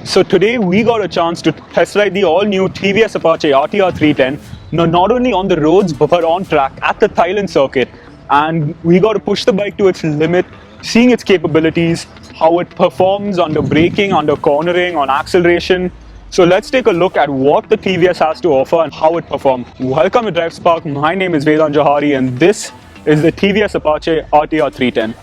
So today we got a chance to test ride the all-new TVS Apache RTR 310, not only on the roads but on track at the Thailand circuit. And we got to push the bike to its limit, seeing its capabilities, how it performs under braking, under cornering, on acceleration. So let's take a look at what the TVS has to offer and how it performs. Welcome to Drive Spark. My name is Vedant Jouhari and this is the TVS Apache RTR 310.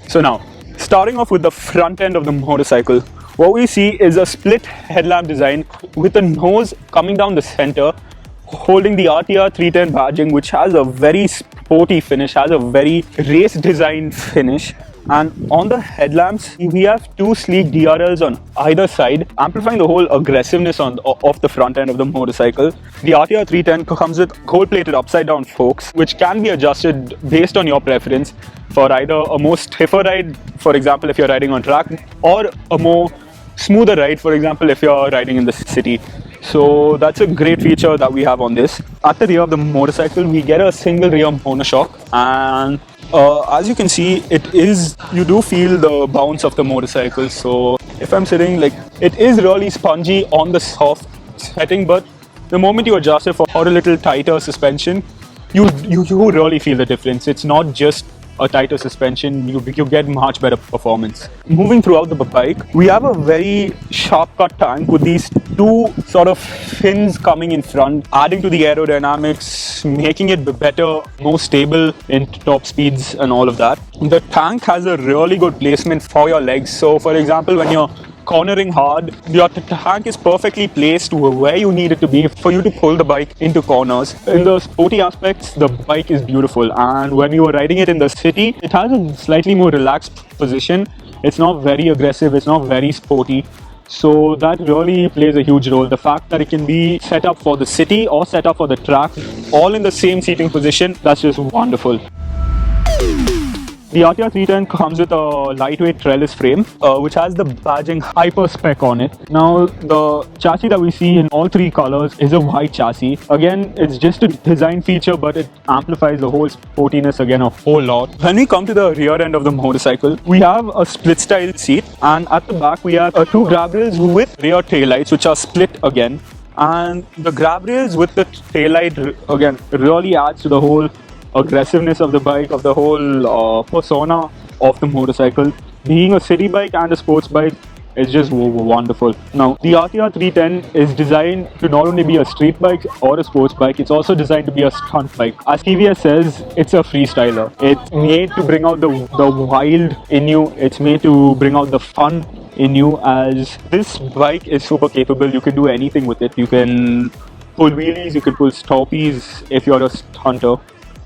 So now, starting off with the front end of the motorcycle, what we see is a split headlamp design with the nose coming down the center, holding the RTR 310 badging, which has a very sporty finish, has a very race design finish. And on the headlamps, we have two sleek DRLs on either side, amplifying the whole aggressiveness of the front end of the motorcycle. The RTR 310 comes with gold-plated upside-down forks, which can be adjusted based on your preference for either a more stiffer ride, for example, if you're riding on track, or a more smoother ride, for example, if you're riding in the city. So that's a great feature that we have on this. At the rear of the motorcycle, we get a single rear monoshock, and as you can see, you do feel the bounce of the motorcycle. So if I'm sitting, it is really spongy on the soft setting, but the moment you adjust it for a little tighter suspension, you really feel the difference. It's not just a tighter suspension, you get much better performance. Moving throughout the bike, we have a very sharp cut tank with these two sort of fins coming in front, adding to the aerodynamics, making it better, more stable in top speeds and all of that. The tank has a really good placement for your legs. So for example, when you're cornering hard, your tank is perfectly placed where you need it to be for you to pull the bike into corners. In the sporty aspects, the bike is beautiful, and when you are riding it in the city, it has a slightly more relaxed position. It's not very aggressive, it's not very sporty. So that really plays a huge role. The fact that it can be set up for the city or set up for the track, all in the same seating position, that's just wonderful. The RTR 310 comes with a lightweight Trellis frame, which has the badging hyper spec on it. Now, the chassis that we see in all three colors is a white chassis. Again, it's just a design feature, but it amplifies the whole sportiness again a whole lot. When we come to the rear end of the motorcycle, we have a split style seat, and at the back we have two grab rails with rear taillights, which are split again. And the grab rails with the taillight again really adds to the whole aggressiveness of the bike, of the whole persona of the motorcycle. Being a city bike and a sports bike is just wonderful. Now, the RTR 310 is designed to not only be a street bike or a sports bike, it's also designed to be a stunt bike. As TVS says, it's a freestyler. It's made to bring out the wild in you. It's made to bring out the fun in you, as this bike is super capable. You can do anything with it. You can pull wheelies, you can pull stoppies if you're a stunter.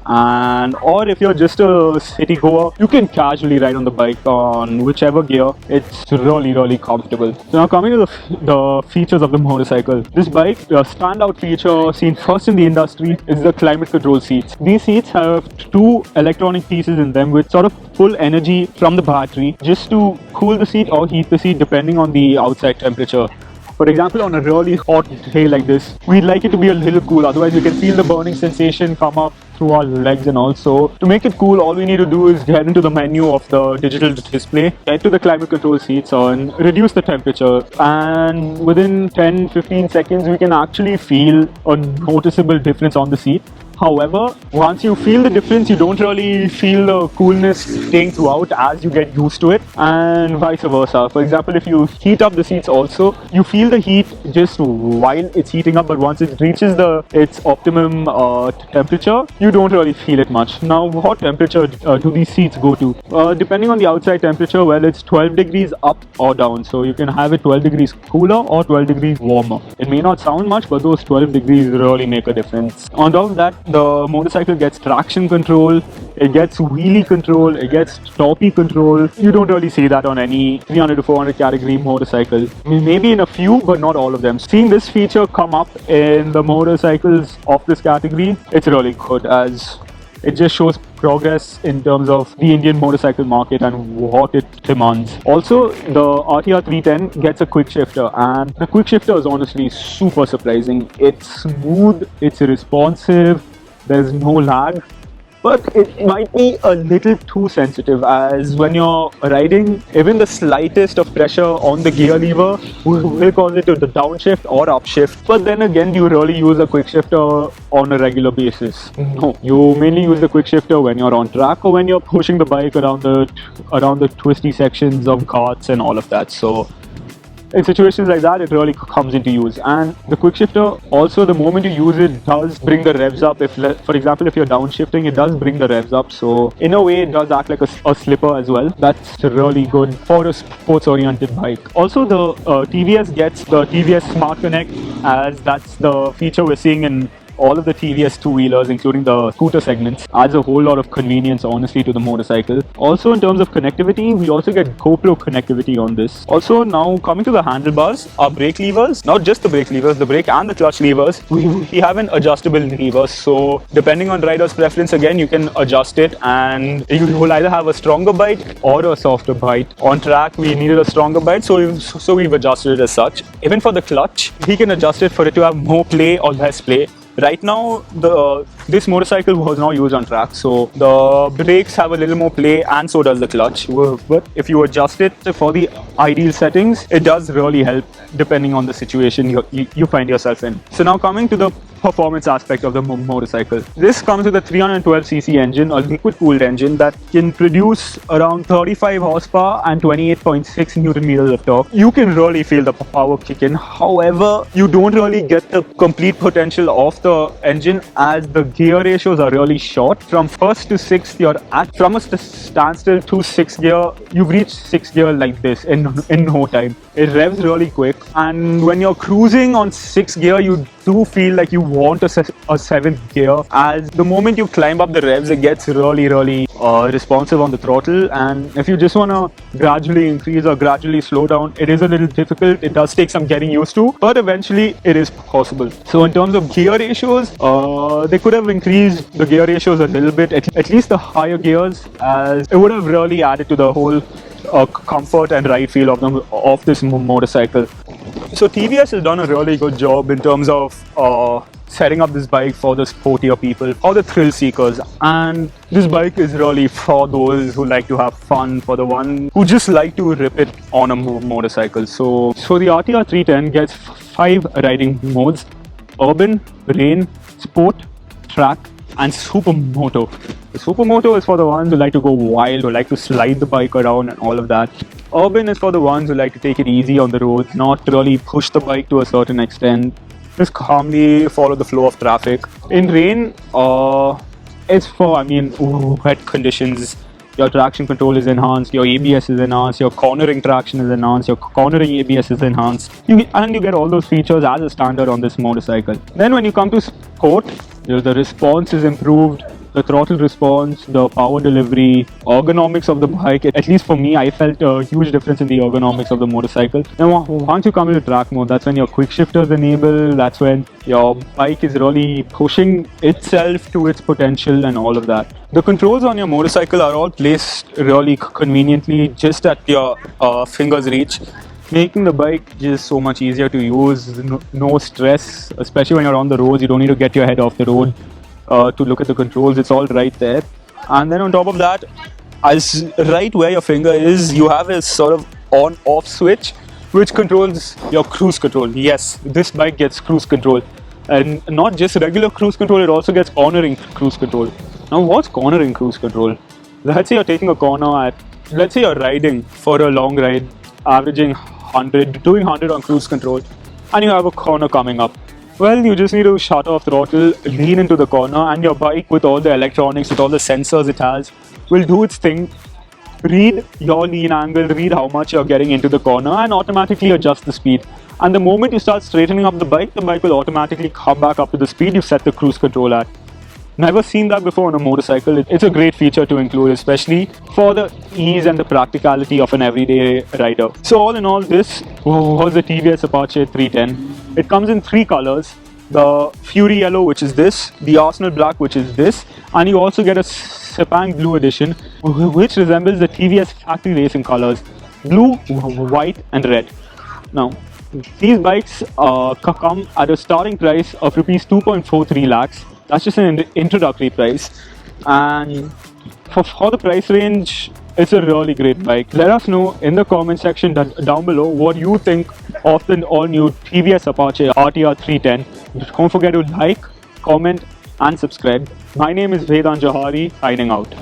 Or if you're just a city goer, you can casually ride on the bike on whichever gear. It's really comfortable. So now coming to the features of the motorcycle. This bike, the standout feature seen first in the industry is the climate control seats. These seats have two electronic pieces in them with sort of full energy from the battery just to cool the seat or heat the seat depending on the outside temperature. For example, on a really hot day like this, we'd like it to be a little cool, otherwise we can feel the burning sensation come up through our legs. And also, to make it cool, all we need to do is get into the menu of the digital display, get to the climate control seats and reduce the temperature, and within 10-15 seconds we can actually feel a noticeable difference on the seat. However, once you feel the difference, you don't really feel the coolness staying throughout as you get used to it, and vice versa. For example, if you heat up the seats also, you feel the heat just while it's heating up, but once it reaches its optimum temperature, you don't really feel it much. Now, what temperature do these seats go to? Depending on the outside temperature, well, it's 12 degrees up or down. So you can have it 12 degrees cooler or 12 degrees warmer. It may not sound much, but those 12 degrees really make a difference. On top of that, the motorcycle gets traction control, it gets wheelie control, it gets stoppie control. You don't really see that on any 300 to 400 category motorcycle. Maybe in a few, but not all of them. Seeing this feature come up in the motorcycles of this category, it's really good, as it just shows progress in terms of the Indian motorcycle market and what it demands. Also, the RTR 310 gets a quickshifter, and the quickshifter is honestly super surprising. It's smooth, it's responsive, there's no lag, but it might be a little too sensitive, as when you're riding, even the slightest of pressure on the gear lever will cause it to the downshift or upshift. But then again, do you really use a quick shifter on a regular basis? No, you mainly use the quick shifter when you're on track or when you're pushing the bike around the twisty sections of carts and all of that. So in situations like that, it really comes into use. And the quick shifter also, the moment you use it, does bring the revs up. If, for example, if you're downshifting, it does bring the revs up. So in a way, it does act like a slipper as well. That's really good for a sports oriented bike. Also, the TVS gets the TVS Smart Connect, as that's the feature we're seeing in all of the TVS two-wheelers, including the scooter segments. Adds a whole lot of convenience, honestly, to the motorcycle. Also, in terms of connectivity, we also get GoPro connectivity on this. Also, now coming to the handlebars, our brake levers, not just the brake levers, the brake and the clutch levers, we have an adjustable lever. So depending on rider's preference, again, you can adjust it, and you will either have a stronger bite or a softer bite. On track, we needed a stronger bite, so we've adjusted it as such. Even for the clutch, he can adjust it for it to have more play or less play. Right now, this motorcycle was not used on track, so the brakes have a little more play and so does the clutch. But if you adjust it for the ideal settings, it does really help depending on the situation you find yourself in. So now coming to the performance aspect of the motorcycle. This comes with a 312cc engine, a liquid-cooled engine that can produce around 35 horsepower and 28.6 newton meters of torque. You can really feel the power kick in. However, you don't really get the complete potential of the engine, as the gear ratios are really short. From first to sixth, you're at from a standstill to sixth gear. You've reached sixth gear like this in no time. It revs really quick, and when you're cruising on sixth gear, you do feel like you want a seventh gear, as the moment you climb up the revs, it gets really responsive on the throttle. And if you just want to gradually increase or gradually slow down, it is a little difficult. It does take some getting used to, but eventually it is possible. So in terms of gear ratios, they could have increased the gear ratios a little bit, at least the higher gears, as it would have really added to the whole comfort and ride feel of this motorcycle. So TVS has done a really good job in terms of setting up this bike for the sportier people, or the thrill seekers. And this bike is really for those who like to have fun, for the one who just like to rip it on a motorcycle. So the RTR 310 gets 5 riding modes: urban, rain, sport, track, and supermoto. The supermoto is for the ones who like to go wild, who like to slide the bike around and all of that. Urban is for the ones who like to take it easy on the road, not really push the bike to a certain extent, just calmly follow the flow of traffic. In rain, it's for, wet conditions. Your traction control is enhanced, your ABS is enhanced, your cornering traction is enhanced, your cornering ABS is enhanced. You get all those features as a standard on this motorcycle. Then when you come to sport, the response is improved. The throttle response, the power delivery, ergonomics of the bike. At least for me, I felt a huge difference in the ergonomics of the motorcycle. Now, once you come into track mode, that's when your quick shifters enable. That's when your bike is really pushing itself to its potential and all of that. The controls on your motorcycle are all placed really conveniently, just at your finger's reach, making the bike just so much easier to use. No stress, especially when you're on the roads. You don't need to get your head off the road to look at the controls. It's all right there. And then on top of that, as right where your finger is, you have a sort of on-off switch which controls your cruise control. Yes, this bike gets cruise control, and not just regular cruise control, it also gets cornering cruise control. Now, what's cornering cruise control? Let's say you're taking a corner let's say you're riding for a long ride, averaging 100, doing 100 on cruise control, and you have a corner coming up. Well, you just need to shut off throttle, lean into the corner, and your bike, with all the electronics, with all the sensors it has, will do its thing, read your lean angle, read how much you're getting into the corner, and automatically adjust the speed. And the moment you start straightening up the bike will automatically come back up to the speed you set the cruise control at. Never seen that before on a motorcycle. It's a great feature to include, especially for the ease and the practicality of an everyday rider. So all in all, this was the TVS Apache 310. It comes in 3 colors: the Fury Yellow, which is this, the Arsenal Black, which is this, and you also get a Sepang Blue edition, which resembles the TVS factory racing colors: blue, white, and red. Now, these bikes come at a starting price of rupees 2.43 lakhs. That's just an introductory price. and for the price range, it's a really great bike. Let us know in the comment section down below what you think of the all-new TVS Apache RTR 310. Don't forget to like, comment, and subscribe. My name is Vedant Jouhari, signing out.